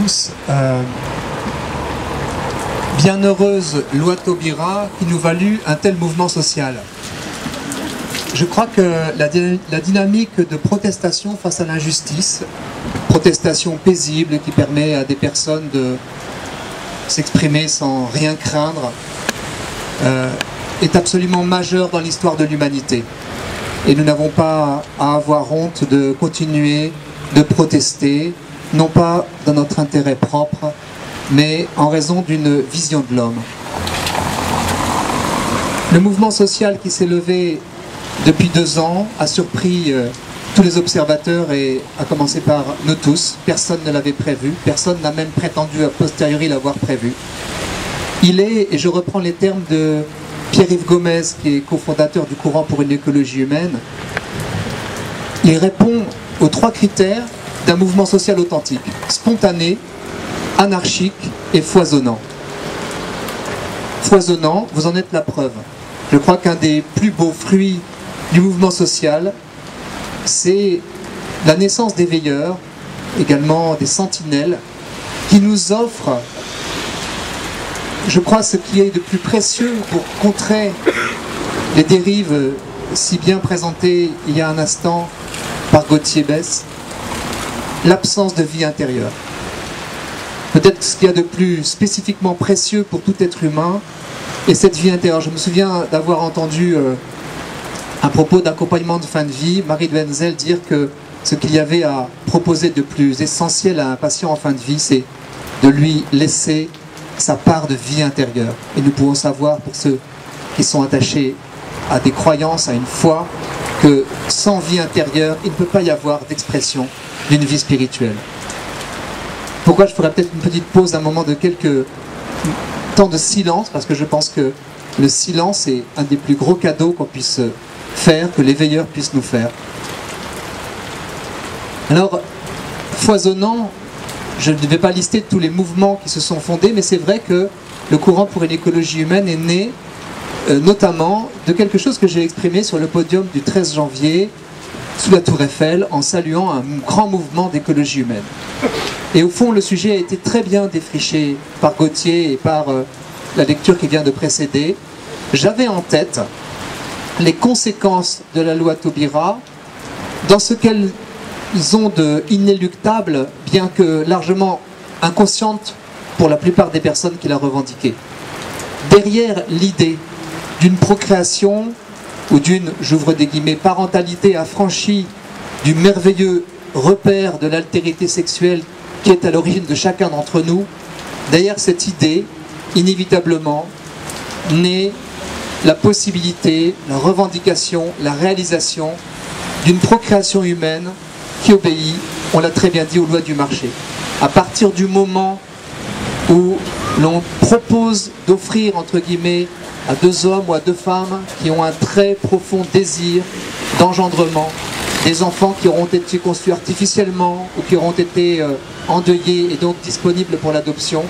tous. Bienheureuse loi Taubira qui nous valut un tel mouvement social. Je crois que la dynamique de protestation face à l'injustice, protestation paisible qui permet à des personnes de s'exprimer sans rien craindre, est absolument majeure dans l'histoire de l'humanité. Et nous n'avons pas à avoir honte de continuer de protester, non pas dans notre intérêt propre, mais en raison d'une vision de l'homme. Le mouvement social qui s'est levé depuis 2 ans a surpris tous les observateurs et a commencé par nous tous. Personne ne l'avait prévu, personne n'a même prétendu a posteriori l'avoir prévu. Il est, et je reprends les termes de Pierre-Yves Gomez, qui est cofondateur du courant pour une écologie humaine, il répond aux 3 critères d'un mouvement social authentique: spontané, anarchique et foisonnant. Foisonnant, vous en êtes la preuve. Je crois qu'un des plus beaux fruits du mouvement social, c'est la naissance des veilleurs, également des sentinelles, qui nous offrent, je crois, ce qui est de plus précieux pour contrer les dérives si bien présentées il y a un instant par Gauthier Besse, l'absence de vie intérieure. Peut-être ce qu'il y a de plus spécifiquement précieux pour tout être humain est cette vie intérieure. Je me souviens d'avoir entendu à propos d'accompagnement de fin de vie, Marie de Wenzel dire que ce qu'il y avait à proposer de plus essentiel à un patient en fin de vie, c'est de lui laisser sa part de vie intérieure. Et nous pouvons savoir, pour ceux qui sont attachés à des croyances, à une foi, que sans vie intérieure, il ne peut pas y avoir d'expression d'une vie spirituelle. Pourquoi je ferais peut-être une petite pause, un moment de quelques temps de silence, parce que je pense que le silence est un des plus gros cadeaux qu'on puisse faire, que les veilleurs puissent nous faire. Alors, foisonnant, je ne vais pas lister tous les mouvements qui se sont fondés, mais c'est vrai que le courant pour une écologie humaine est né notamment de quelque chose que j'ai exprimé sur le podium du 13 janvier sous la Tour Eiffel en saluant un grand mouvement d'écologie humaine. Et au fond, le sujet a été très bien défriché par Gauthier et par la lecture qui vient de précéder. J'avais en tête les conséquences de la loi Taubira dans ce qu'elles ont de inéluctable, bien que largement inconsciente pour la plupart des personnes qui la revendiquaient. Derrière l'idée d'une procréation ou d'une, j'ouvre des guillemets, parentalité affranchie du merveilleux repère de l'altérité sexuelle qui est à l'origine de chacun d'entre nous, derrière cette idée, inévitablement, naît la possibilité, la revendication, la réalisation d'une procréation humaine qui obéit, on l'a très bien dit, aux lois du marché. À partir du moment où l'on propose d'offrir, entre guillemets, à 2 hommes ou à 2 femmes qui ont un très profond désir d'engendrement, des enfants qui auront été conçus artificiellement ou qui auront été endeuillés et donc disponibles pour l'adoption,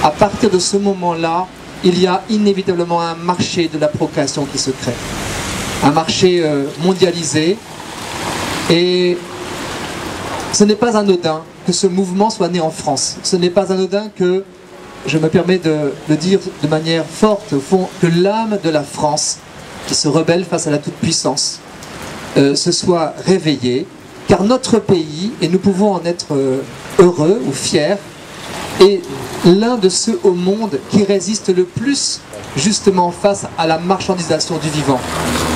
à partir de ce moment-là, il y a inévitablement un marché de la procréation qui se crée. Un marché mondialisé. Et ce n'est pas anodin que ce mouvement soit né en France. Ce n'est pas anodin que, je me permets de le dire de manière forte, au fond, que l'âme de la France, qui se rebelle face à la toute-puissance, se soit réveillée, car notre pays, et nous pouvons en être heureux ou fiers, est l'un de ceux au monde qui résiste le plus justement face à la marchandisation du vivant.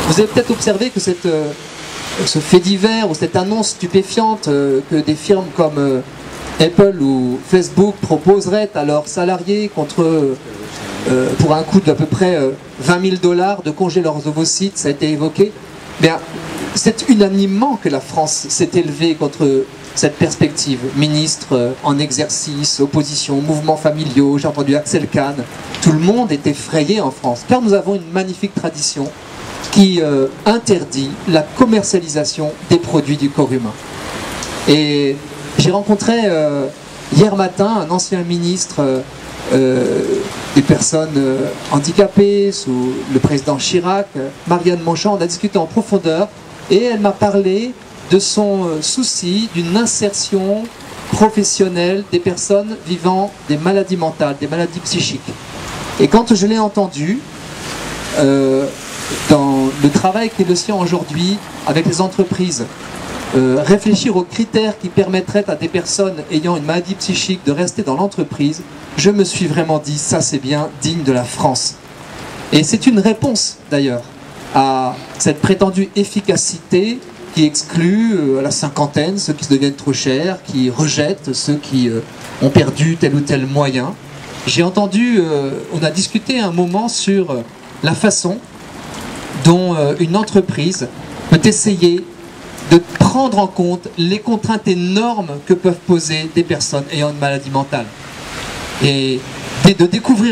Vous avez peut-être observé que ce fait divers ou cette annonce stupéfiante que des firmes comme Apple ou Facebook proposeraient à leurs salariés contre, pour un coût d'à peu près 20 000 $ de congé leurs ovocytes, ça a été évoqué. Bien, c'est unanimement que la France s'est élevée contre cette perspective. Ministre en exercice, opposition, mouvements familiaux, j'ai entendu Axel Kahn. Tout le monde est effrayé en France, car nous avons une magnifique tradition qui interdit la commercialisation des produits du corps humain. Et j'ai rencontré hier matin un ancien ministre des personnes handicapées sous le président Chirac, Marianne Monchamp. On a discuté en profondeur et elle m'a parlé de son souci d'une insertion professionnels des personnes vivant des maladies mentales, des maladies psychiques. Et quand je l'ai entendu, dans le travail qui est le sien aujourd'hui avec les entreprises, réfléchir aux critères qui permettraient à des personnes ayant une maladie psychique de rester dans l'entreprise, je me suis vraiment dit, ça c'est bien digne de la France. Et c'est une réponse d'ailleurs à cette prétendue efficacité qui exclut à la cinquantaine ceux qui se deviennent trop chers, qui rejettent ceux qui ont perdu tel ou tel moyen. J'ai entendu, on a discuté un moment sur la façon dont une entreprise peut essayer de prendre en compte les contraintes énormes que peuvent poser des personnes ayant une maladie mentale. Et de découvrir